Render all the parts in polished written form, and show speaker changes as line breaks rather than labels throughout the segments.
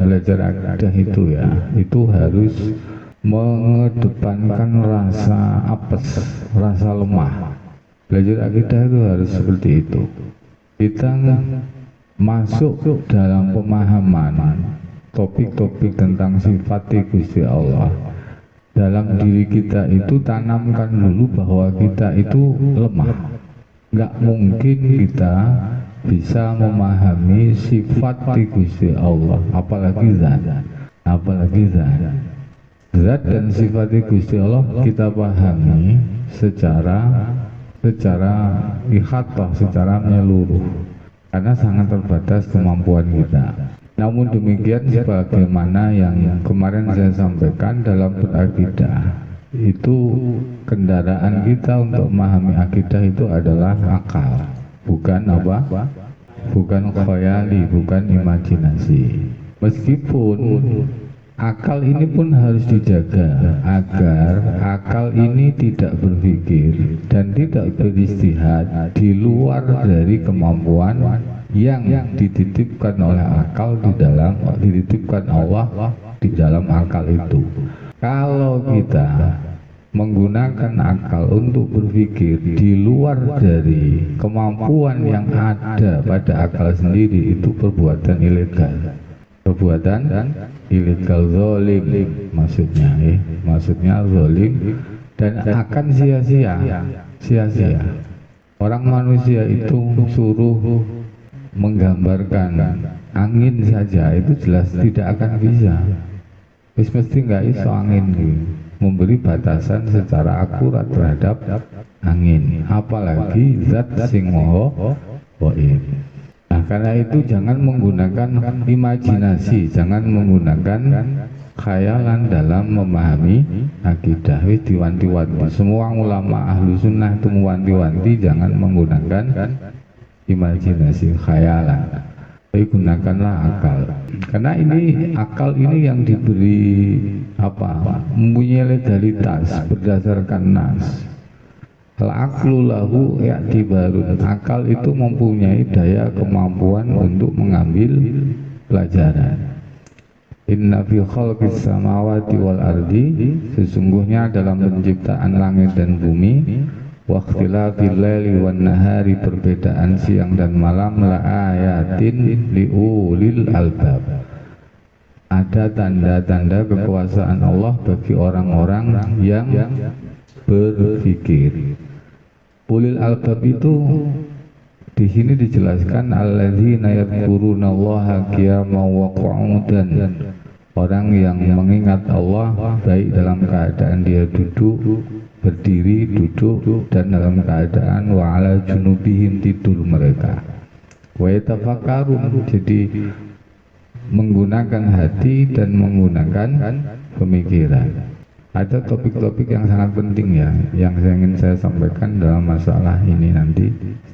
belajar akidah itu ya, itu harus mengedepankan rasa apes, rasa lemah. Belajar akidah itu harus seperti itu. Kita masuk dalam pemahaman topik-topik tentang sifat Gusti Allah. Dalam diri kita itu tanamkan dulu bahwa kita itu lemah. Nggak mungkin kita bisa memahami sifat Gusti Allah, apalagi zat. Zat dan sifat Gusti Allah kita pahami secara ihatah, secara menyeluruh, karena sangat terbatas kemampuan kita. Namun demikian, sebagaimana yang kemarin saya sampaikan dalam berakidah, itu kendaraan kita untuk memahami akidah itu adalah akal, bukan bukan khayali, bukan imajinasi. Meskipun akal ini pun harus dijaga agar akal ini tidak berpikir dan tidak beristihad di luar dari kemampuan yang dititipkan oleh akal dititipkan Allah di dalam akal itu. Kalau kita menggunakan akal untuk berpikir di luar dari kemampuan yang ada pada akal sendiri, itu perbuatan ilegal. Zalim maksudnya zalim, dan akan sia-sia. Orang manusia itu suruh menggambarkan angin saja, itu jelas tidak akan bisa. Mesti nggak iso angin memberi batasan secara akurat terhadap angin, apalagi zat sing maha gaib. Nah, karena itu jangan menggunakan imajinasi, jangan menggunakan khayalan dalam memahami akidah. Diwanti-wanti, semua ulama ahlu sunnah itu mewanti-wanti jangan menggunakan imajinasi, khayalan, tapi gunakanlah akal. Karena ini akal ini yang diberi mempunyai legalitas berdasarkan nas. Al-aqlu lahu i'tibarun. Akal itu mempunyai daya kemampuan untuk mengambil pelajaran. Inna fi khalqis samawati wal ardi, sesungguhnya dalam penciptaan langit dan bumi, wa ikhtilafil laili wan nahari, perbedaan siang dan malam, la ayatin liulil albab, ada tanda-tanda kekuasaan Allah bagi orang-orang yang berpikir. Ulil albab itu di sini dijelaskan alladzina yadhkurunallaha qiyaman wa qu'udan, orang yang mengingat Allah baik dalam keadaan dia duduk, berdiri, duduk, dan dalam keadaan wa ala junubihim, tidur mereka. Wa yatafakkarun, jadi menggunakan hati dan menggunakan pemikiran. Ada topik-topik yang sangat penting ya, yang ingin saya sampaikan dalam masalah ini nanti.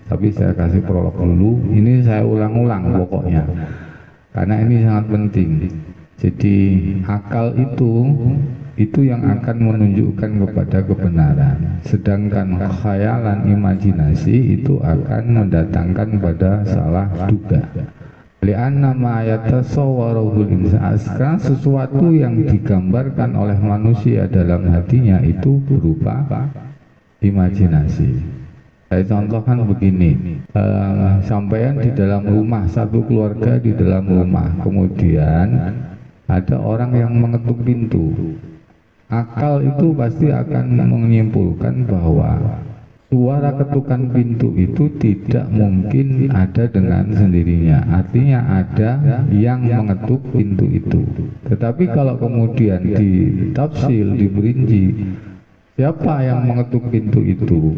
Tapi saya kasih prolog dulu. Ini saya ulang-ulang pokoknya, karena ini sangat penting. Jadi akal itu yang akan menunjukkan kepada kebenaran. Sedangkan khayalan, imajinasi itu akan mendatangkan pada salah duga. Li'anna ma yatasawwaruhul insan, sekarang sesuatu yang digambarkan oleh manusia dalam hatinya itu berupa imajinasi. Saya contohkan begini, sampean di dalam rumah, satu keluarga di dalam rumah, kemudian ada orang yang mengetuk pintu. Akal itu pasti akan menyimpulkan bahwa suara ketukan pintu itu tidak mungkin ada dengan sendirinya, artinya ada yang mengetuk pintu itu. Tetapi kalau kemudian ditafsir, diperinci, siapa yang mengetuk pintu itu,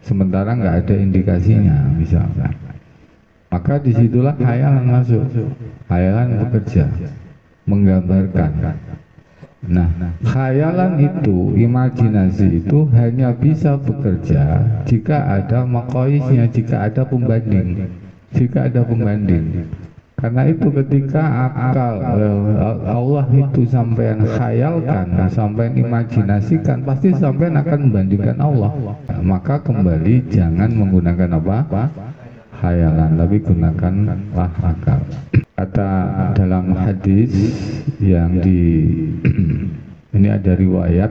sementara nggak ada indikasinya misalkan, maka disitulah khayalan masuk. Khayalan bekerja, menggambarkan. Nah, khayalan itu, imajinasi itu hanya bisa bekerja jika ada maqaisnya, jika ada pembanding. Karena itu ketika akal Allah itu sampean khayalkan, sampean imajinasikan, pasti sampean akan membandingkan Allah. Maka kembali jangan menggunakan khayalan, tapi gunakanlah akal. Kata dalam hadis yang ini ada riwayat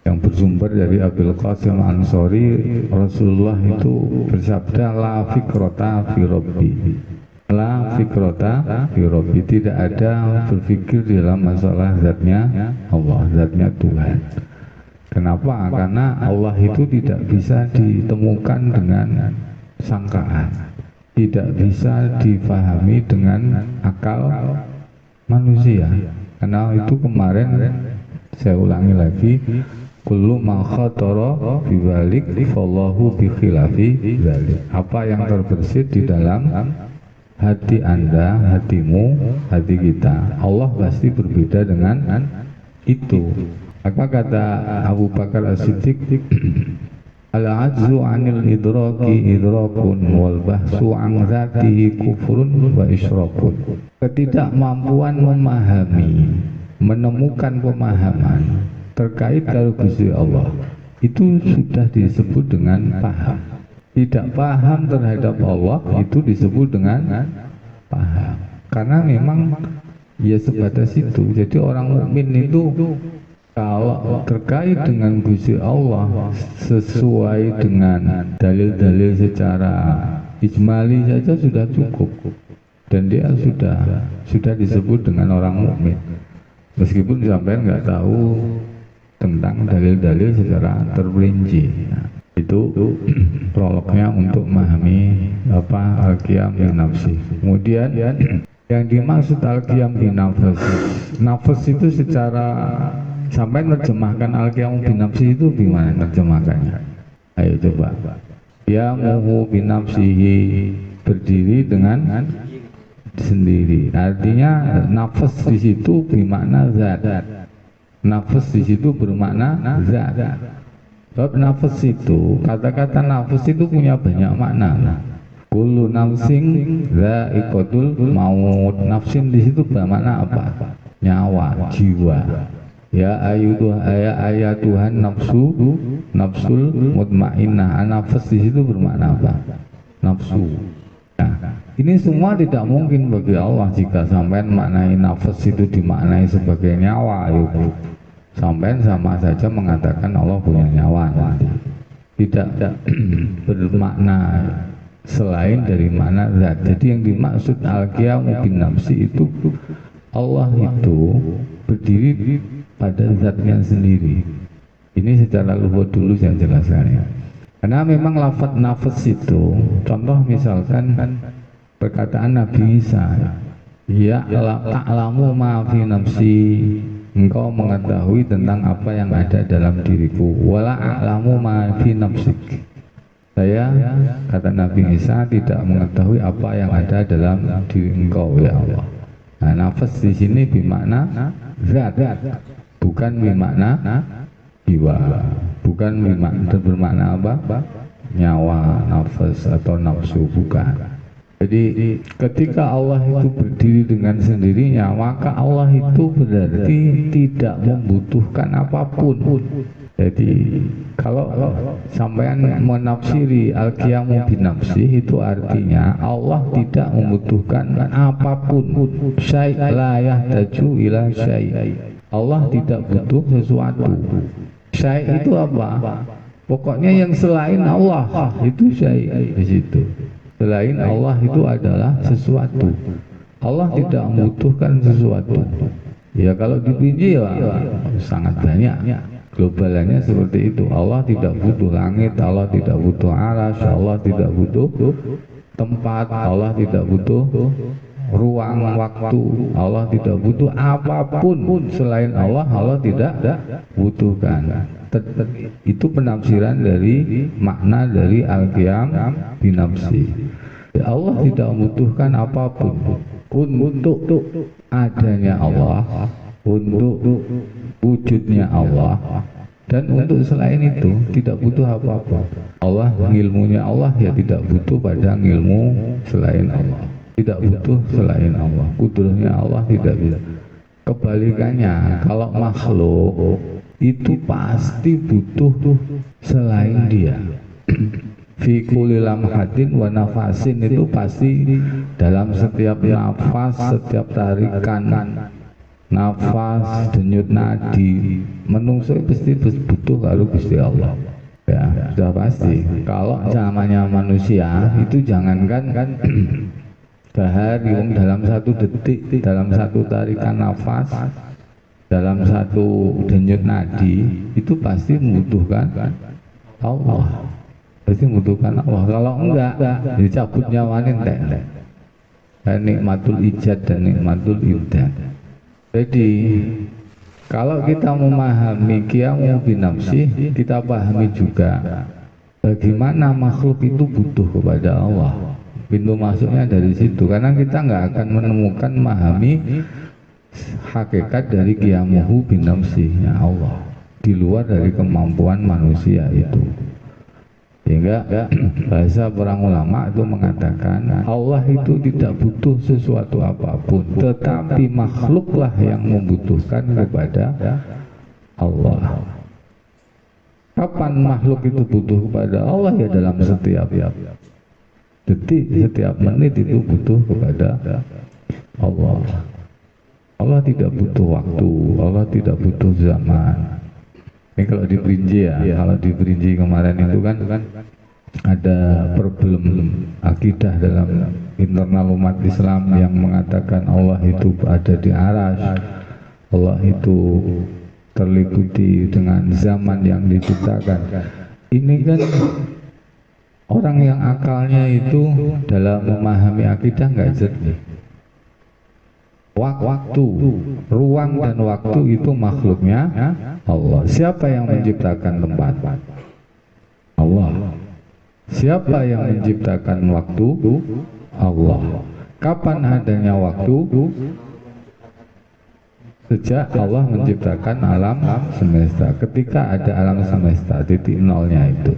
yang bersumber dari Abil Qasim Ansori, Rasulullah itu bersabda, la fikrota fi rabbi, la fikrota fi rabbi, tidak ada berpikir dalam masalah zatnya Allah, zatnya Tuhan. Kenapa? Karena Allah itu tidak bisa ditemukan dengan sangkaan, tidak bisa difahami dengan akal manusia. Karena itu kemarin saya ulangi lagi, kullu ma khatara fi balik fallahu bi khilafi dzalik. Apa yang terbersit di dalam hati Anda, hatimu, hati kita, Allah pasti berbeda dengan itu. Maka kata Abu Bakar As-Siddiq, al-ajzu 'anil idraki idrakun wal bahsu 'an dzatihi kufrun wa isyraqun. Ketidakmampuan memahami, menemukan pemahaman terkait kalau Gusti Allah itu sudah disebut dengan paham. Tidak paham terhadap Allah itu disebut dengan paham. Karena memang ya sebatas itu. Jadi orang mukmin itu kalau terkait dengan Gusti Allah sesuai dengan dalil-dalil secara ijmali saja sudah cukup, dan dia sudah disebut dengan orang mukmin. Meskipun sampai nggak tahu tentang dalil-dalil secara terperinci. Nah, itu prolognya untuk memahami apa al-qiyam bin nafsi. Kemudian yang dimaksud al-qiyam bin nafs itu secara sampai menerjemahkan al-qiyam bin nafsi itu gimana terjemahkannya? Ayo coba. Ya muhu bin nafsihi, berdiri dengan sendiri. Artinya nafas di situ bermakna zat. Nafas di situ bermakna zat. Sebab nafas itu, kata-kata nafas itu punya banyak makna. Kullu nafsin dha'iqatul maut. Nafsin di situ bermakna apa? Nyawa, jiwa. Ya ayatuhan nafsul mutmainnah. Nafas di situ bermakna apa? Nafsu. Nah, ini semua tidak mungkin bagi Allah jika sampai maknai nafas itu dimaknai sebagai nyawa. Sampai sama saja mengatakan Allah punya nyawa. Tidak bermakna selain dari makna zat. Jadi yang dimaksud al-qiyamu bin nafsi itu Allah itu berdiri pada zatnya sendiri. Ini secara luhur dulu saya jelaskan ya. Karena memang lafaz nafas itu, contoh misalkan perkataan Nabi Isa, ya ta'lamu ma fi nafsi, engkau mengetahui tentang apa yang ada dalam diriku, wala a'lamu ma fi nafsik. Saya, kata Nabi Isa, tidak mengetahui apa yang ada dalam diri engkau ya Allah. Nah, nafas di sini bermakna zat, bukan bermakna jiwa, bukan bermakna apa? Nyawa, nafas atau nafsu, bukan. Jadi ketika Allah itu berdiri dengan sendirinya, maka Allah itu berarti tidak membutuhkan apapun. Jadi kalau sampean menafsiri al-qiyamu bin nafsi, itu artinya Allah tidak membutuhkan apapun. Syai' la yahtaju ila syai'. Allah tidak butuh sesuatu. Syai' itu apa? Pokoknya yang selain Allah itu syai' di situ. Selain Allah itu adalah sesuatu. Allah tidak membutuhkan sesuatu. Ya kalau dipinci ya sangat banyak. Globalnya seperti itu. Allah tidak butuh langit, Allah tidak butuh arasy, Allah tidak butuh tempat, Allah tidak butuh ruang waktu, Allah tidak butuh apapun selain Allah. Allah tidak butuhkan. Itu penafsiran dari makna dari al-qiyam bin nafsi. Allah tidak membutuhkan apapun untuk adanya Allah, untuk wujudnya Allah, dan untuk selain itu tidak butuh apa-apa. Allah, ilmunya Allah ya tidak butuh pada ilmu selain Allah, tidak butuh selain Allah. Kudrahnya Allah tidak bisa. Kebalikannya, kalau makhluk itu pasti butuh selain dia. fi kulli lamhatin wa nafasin, itu pasti dalam setiap nafas, setiap tarikan nafas, denyut nadi menungso pasti butuh karo Gusti Allah. Ya, sudah pasti. Kalau namanya manusia itu jangankan sehari, dalam satu detik, dalam satu tarikan nafas, dalam satu denyut nadi itu pasti membutuhkan Allah. Pasti membutuhkan Allah. Kalau enggak, dicabut nyawanya entek. Nikmatul ijad dan nikmatul imdad. Jadi kalau kita memahami qiyamu binafsi, kita pahami juga bagaimana makhluk itu butuh kepada Allah. Pintu masuknya dari situ, karena kita nggak akan menemukan memahami hakikat dari qiyamuhu binafsinya Allah di luar dari kemampuan manusia itu. Sehingga bahasa para ulama itu mengatakan Allah itu tidak butuh sesuatu apapun, tetapi makhluklah yang membutuhkan kepada Allah. Kapan makhluk itu butuh kepada Allah? Ya dalam setiap detik, setiap menit itu butuh kepada Allah. Allah tidak butuh waktu, Allah tidak butuh zaman. Ini kalau diperinci ya, kalau diperinci kemarin itu kan ada problem akidah dalam internal umat Islam yang mengatakan Allah itu ada di arasy, Allah itu terliputi dengan zaman yang diciptakan. Ini kan orang yang akalnya itu dalam memahami akidah nggak jernih. Waktu, ruang dan waktu itu makhluknya Allah. Siapa yang menciptakan tempat? Allah. Siapa yang menciptakan waktu? Allah. Kapan adanya waktu? Sejak Allah menciptakan alam semesta. Ketika ada alam semesta, titik nolnya itu.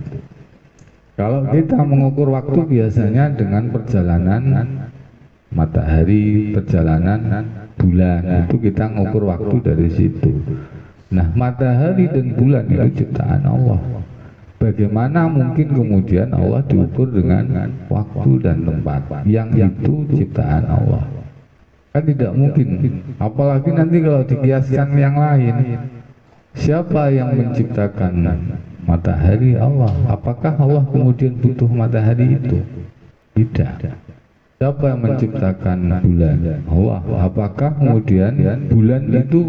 Kalau kita mengukur waktu biasanya dengan perjalanan matahari, perjalanan bulan, itu kita ngukur waktu dari situ. Nah, matahari dan bulan itu ciptaan Allah. Bagaimana mungkin kemudian Allah diukur dengan waktu dan tempat yang itu ciptaan Allah? Kan tidak mungkin. Apalagi nanti kalau dikiaskan yang lain, siapa yang menciptakan matahari? Allah. Apakah Allah kemudian butuh matahari itu? Tidak. Siapa yang menciptakan bulan? Allah. Apakah kemudian bulan itu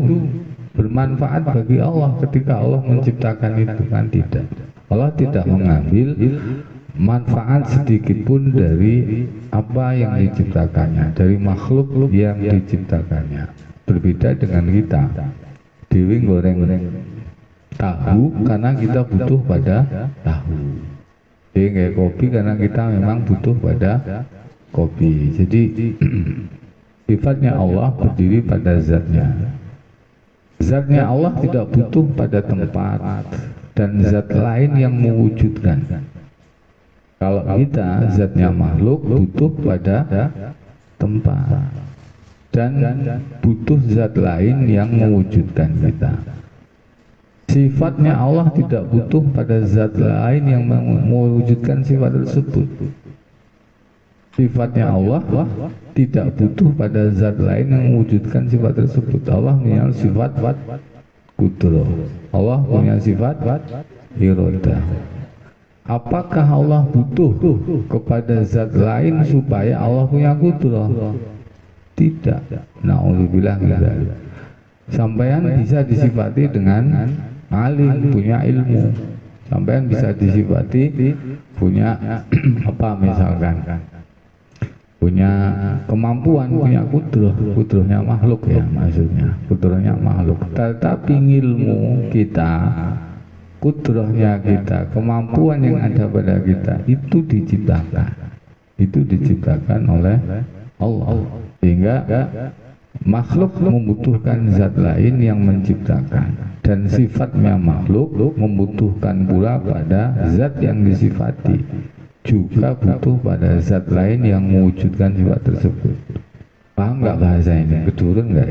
bermanfaat bagi Allah ketika Allah menciptakan itu? Kan tidak. Allah tidak mengambil manfaat sedikit pun dari apa yang diciptakannya, dari makhluk yang diciptakannya. Berbeda dengan kita. Dewi goreng tahu karena kita butuh pada tahu. Dewi kayak kopi karena kita memang butuh pada kopi. Jadi sifatnya Allah berdiri pada zatnya. Zatnya Allah tidak butuh pada tempat dan zat lain yang mewujudkan. Kalau kita zatnya makhluk butuh pada tempat dan butuh zat lain yang mewujudkan kita. Sifatnya Allah tidak butuh pada zat lain yang mewujudkan sifat tersebut. Sifatnya Allah tidak butuh pada zat lain yang mewujudkan sifat tersebut. Allah punya sifat kudrah. Allah punya sifat iradah. Apakah Allah butuh kepada zat lain supaya Allah punya kudrah? Tidak. Na'udzubillah min dzalik. Sampean bisa disifati dengan alim, punya ilmu. Sampean bisa disifati punya apa misalkan? Punya kemampuan, punya kudrahnya makhluk ya maksudnya, kudrahnya makhluk. Tetapi ilmu kita, kudrahnya kita, kemampuan yang ada pada kita itu diciptakan oleh Allah. Sehingga makhluk membutuhkan zat lain yang menciptakan, dan sifatnya makhluk membutuhkan pula pada zat yang disifati, juga butuh pada zat lain yang mewujudkan sifat tersebut. Paham nggak bahasa ini? Kedurun nggak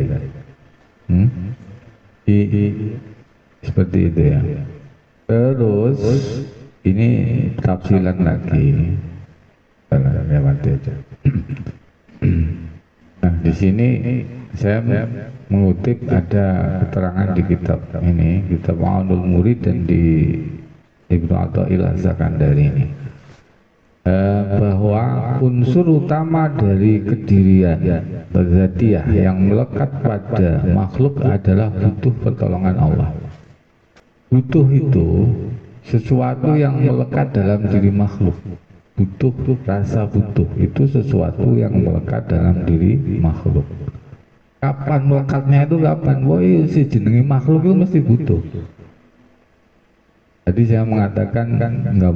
ini? Seperti itu ya. Terus Ini tafsilan lagi. Lewati aja. Nah, di sini saya mengutip ada keterangan di kitab ini, kitab Ma'unul Murid dan di Ibnu Athaillah Sakandari ini, bahwa unsur utama dari kedirian dzatiyah yang melekat pada makhluk adalah butuh pertolongan Allah. Butuh itu sesuatu yang melekat dalam diri makhluk. Butuh, rasa butuh itu sesuatu yang melekat dalam diri makhluk. Kapan melekatnya itu kapan? Woi, si jenengi makhluk itu mesti butuh. Jadi saya mengatakan kan nggak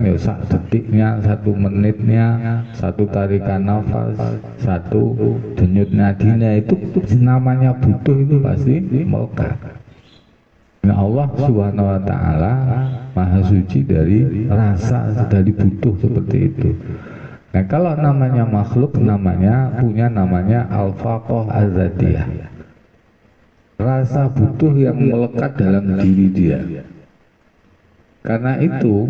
ya sak detiknya, 1 menitnya, 1 tarikan nafas, 1 denyut nadinya itu namanya butuh, itu pasti melekat. Nah, Allah Subhanahu wa Ta'ala Maha suci dari rasa, dari butuh seperti itu. Nah, kalau namanya makhluk punya namanya al-faqah az-zatiyah, rasa butuh yang melekat dalam diri dia. Karena itu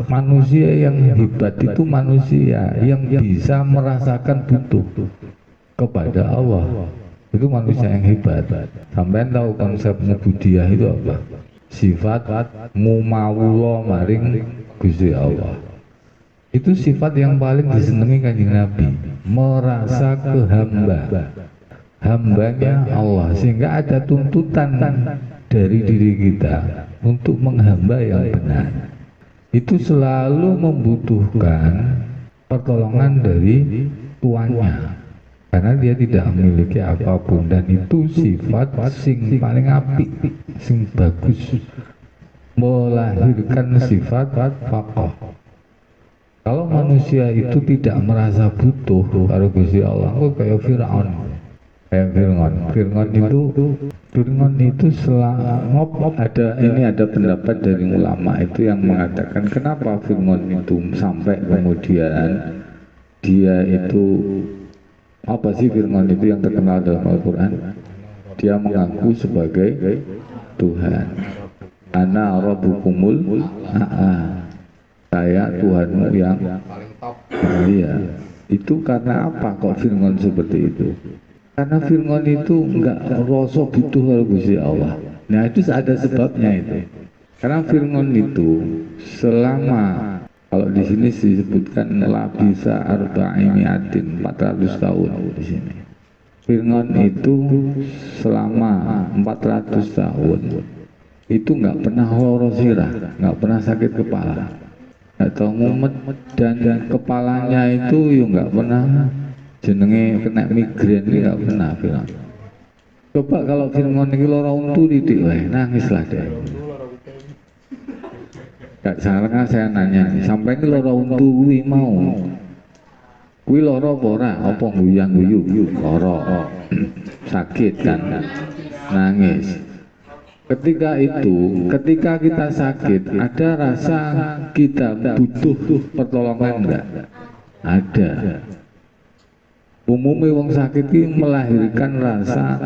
manusia yang hebat itu manusia yang bisa merasakan butuh kepada Allah. Itu manusia yang hebat. Sampai tahu konsep mubudiah itu apa? Sifat mumawulo maring Gusti Allah. Itu sifat yang paling disenangi Kanjeng Nabi, merasa hambanya Allah, sehingga ada tuntutan dari diri kita untuk menghamba yang benar. Itu selalu membutuhkan pertolongan dari tuannya, karena dia tidak memiliki apapun, dan itu sifat sing paling apik, sing bagus, melahirkan sifat faqah. Kalau manusia itu tidak merasa butuh karo Gusti Allah, kayak Fir'aun. Fir'aun itu ada pendapat dari ulama itu yang mengatakan kenapa Fir'aun itu sampai kemudian dia itu, apa sih Fir'aun itu yang terkenal dalam Al-Quran? Dia mengaku sebagai Tuhan. Ana rabbukumul a'la, saya Tuhanmu yang iya. Itu karena apa kok Fir'aun seperti itu? Karena Fir'aun itu enggak rasa butuh kalau Gusti Allah. Nah, itu ada sebabnya itu. Karena Fir'aun itu selama, kalau di sini disebutkan labisa arba'iniatin, 400 tahun di sini. Fir'aun itu selama 400 tahun itu nggak pernah loro sirah, nggak pernah sakit kepala, atau mumet, dan kepalanya itu ya nggak pernah jenenge kena migrain, ini nggak pernah Fir'aun. Coba kalau Fir'aun ini loro untu didik, nangis lah deh. Gak salah kan saya nanya, sampai ini loro untu kuwi mau, kuwi loro apa ora? Apa guyang-guyu? Loro, sakit kan, nangis. Ketika kita sakit, ada rasa kita butuh pertolongan enggak? Ada. Umumnya wong sakit ini melahirkan rasa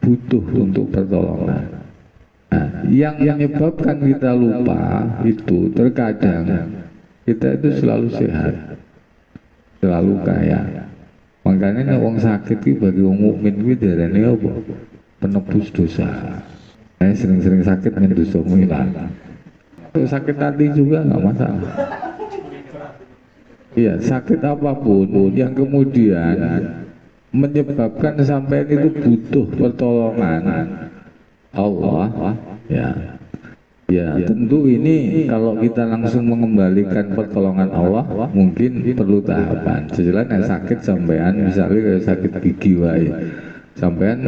butuh untuk pertolongan. Nah, yang menyebabkan kita lupa itu terkadang kita itu selalu sehat, selalu kaya. Makanya wong sakit ini bagi wong mukmin ini darane apa? Penebus dosa. Saya sering-sering sakit dengan dosamu hilang. Sakit hati juga nggak masalah. Iya, sakit apapun yang kemudian menyebabkan sampai itu butuh pertolongan Allah, ya tentu ini kalau kita langsung mengembalikan pertolongan Allah mungkin perlu tahapan. Sejelas yang sakit sampean, misalnya kayak sakit gigi wae, sampean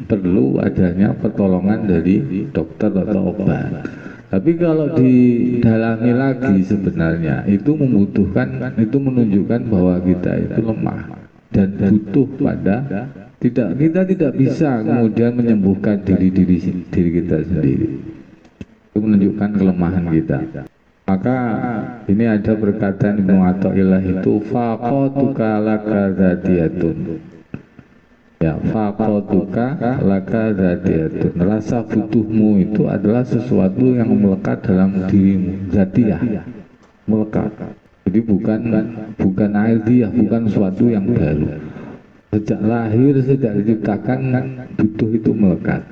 perlu adanya pertolongan dari dokter atau obat. Tapi kalau didalami lagi sebenarnya itu membutuhkan, itu menunjukkan bahwa kita itu lemah dan butuh pada kita tidak bisa kemudian menyembuhkan diri kita sendiri. Itu menunjukkan kelemahan kita. Maka ini ada perkataan Ibnu Athaillah itu faqatuka laka dzatiyatun. Ya, faqatuka laka dzatiyatun. Rasa butuhmu itu adalah sesuatu yang melekat dalam dirimu, zatiyah, melekat. Jadi bukan aidiyah, bukan sesuatu yang baru. Sejak lahir, sejak diciptakan, butuh itu melekat.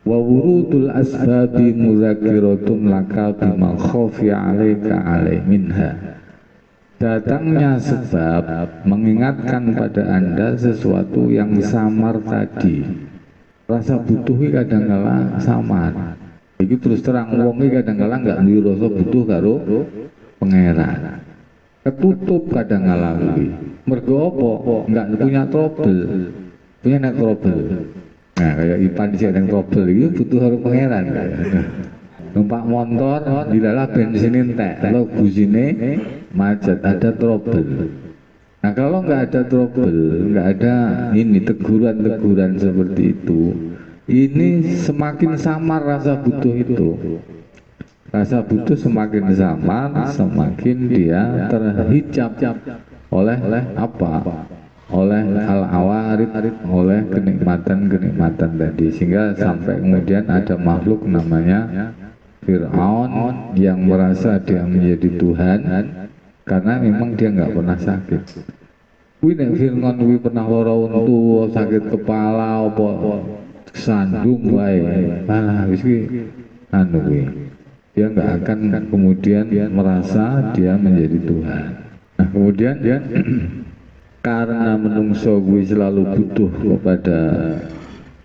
Wa wurudul asbabi mudzakiratun laka bima khafiya 'alaika 'alai minha. Datangnya sebab mengingatkan pada Anda sesuatu yang samar tadi. Rasa butuhi kadang-kala samar. Iki terus terang wonge kadang-kala enggak duwe rasa butuh karo pangeran. Ketutup kadang-kala kuwi. Mergo apa? Enggak punya trouble. Punya nek trouble. Nah, kayak Ipan sing ada trouble iki butuh karo pangeran. Numpak motor dilalah bensin entek, kalau busine macet, ada trouble. Nah kalau nggak ada trouble, nggak ada ini teguran-teguran seperti itu, ini semakin samar rasa butuh itu. Rasa butuh semakin samar, semakin dia terhijab oleh apa? Oleh al-awarid, oleh kenikmatan-kenikmatan tadi, sehingga sampai kemudian ada makhluk namanya Fir'aun yang merasa dia menjadi Tuhan karena memang dia nggak pernah sakit. Wih, nek Fir'aun wih pernah lara untu, sakit kepala, apa sandung wae, malah wis anu wih, dia nggak akan kemudian merasa dia menjadi Tuhan. Nah kemudian karena menungso wih selalu butuh kepada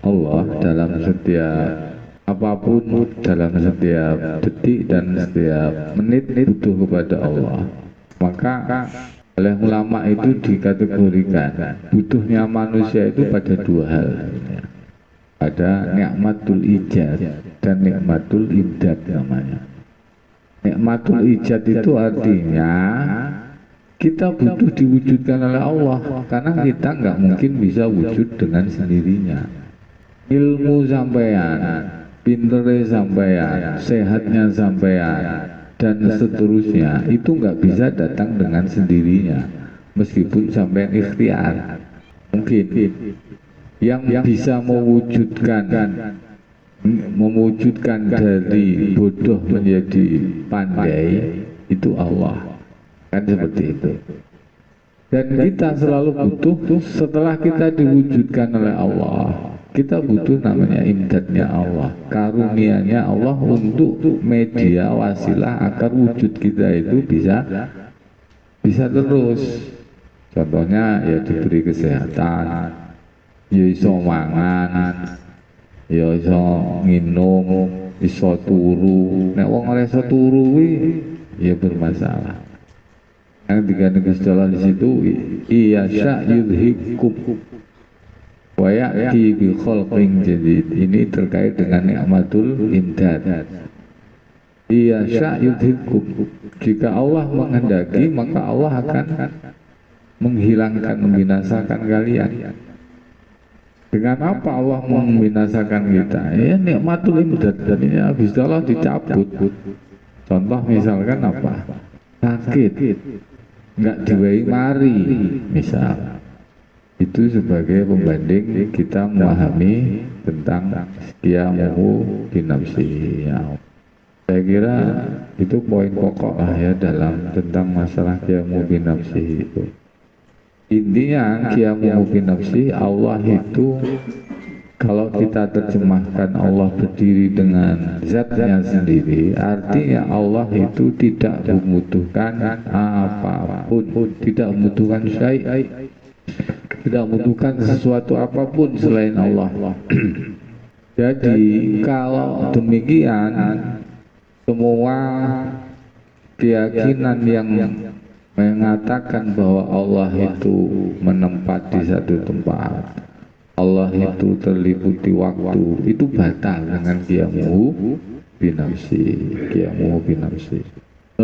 Allah dalam setiap apapun, dalam setiap detik dan setiap menit butuh kepada Allah, maka oleh ulama itu dikategorikan butuhnya manusia itu pada dua hal, ada nikmatul ijad dan nikmatul imdad namanya. Nikmatul ijad itu artinya kita butuh diwujudkan oleh Allah, karena kita nggak mungkin bisa wujud dengan sendirinya. Ilmu sampean, pinternya sampean, sehatnya sampean, dan seterusnya itu nggak bisa datang dengan sendirinya, meskipun sampean ikhtiar. Mungkin yang bisa mewujudkan dari bodoh menjadi pandai itu Allah, kan seperti itu. Dan kita selalu butuh setelah kita diwujudkan oleh Allah, kita butuh namanya imdadnya Allah, karunia-Nya Allah untuk media wasilah agar wujud kita itu bisa terus. Contohnya ya diberi kesehatan, ya iso mangan, ya iso nginum, iso turu. Nek wong ora iso turu ya bermasalah. Yang tiga negeri jalan di situ, iya sya'yudhikum wa ya'ti bi khalqin jadid. Ini terkait dengan nikmatul imdad. Iya sya'yudhikum, jika Allah menghendaki maka Allah akan menghilangkan, membinasakan kalian. Dengan apa Allah membinasakan kita? Ya nikmatul imdad, dan ini habis Allah dicabut. Contoh misalkan apa? Sakit, nggak diwehi mari, misal. Itu sebagai pembanding kita memahami tentang qiyamuhu binafsihi. Saya kira itu poin pokok lah ya dalam tentang masalah qiyamuhu binafsihi itu. Intinya qiyamuhu binafsihi, Allah itu kalau kita terjemahkan Allah berdiri dengan zatnya sendiri, artinya Allah itu tidak membutuhkan apapun, tidak membutuhkan syai', tidak membutuhkan sesuatu apapun selain Allah. Jadi kalau demikian, semua keyakinan yang mengatakan bahwa Allah itu menempati di satu tempat, Allah itu terliputi waktu, itu batal dengan qiyamuhu binafsi.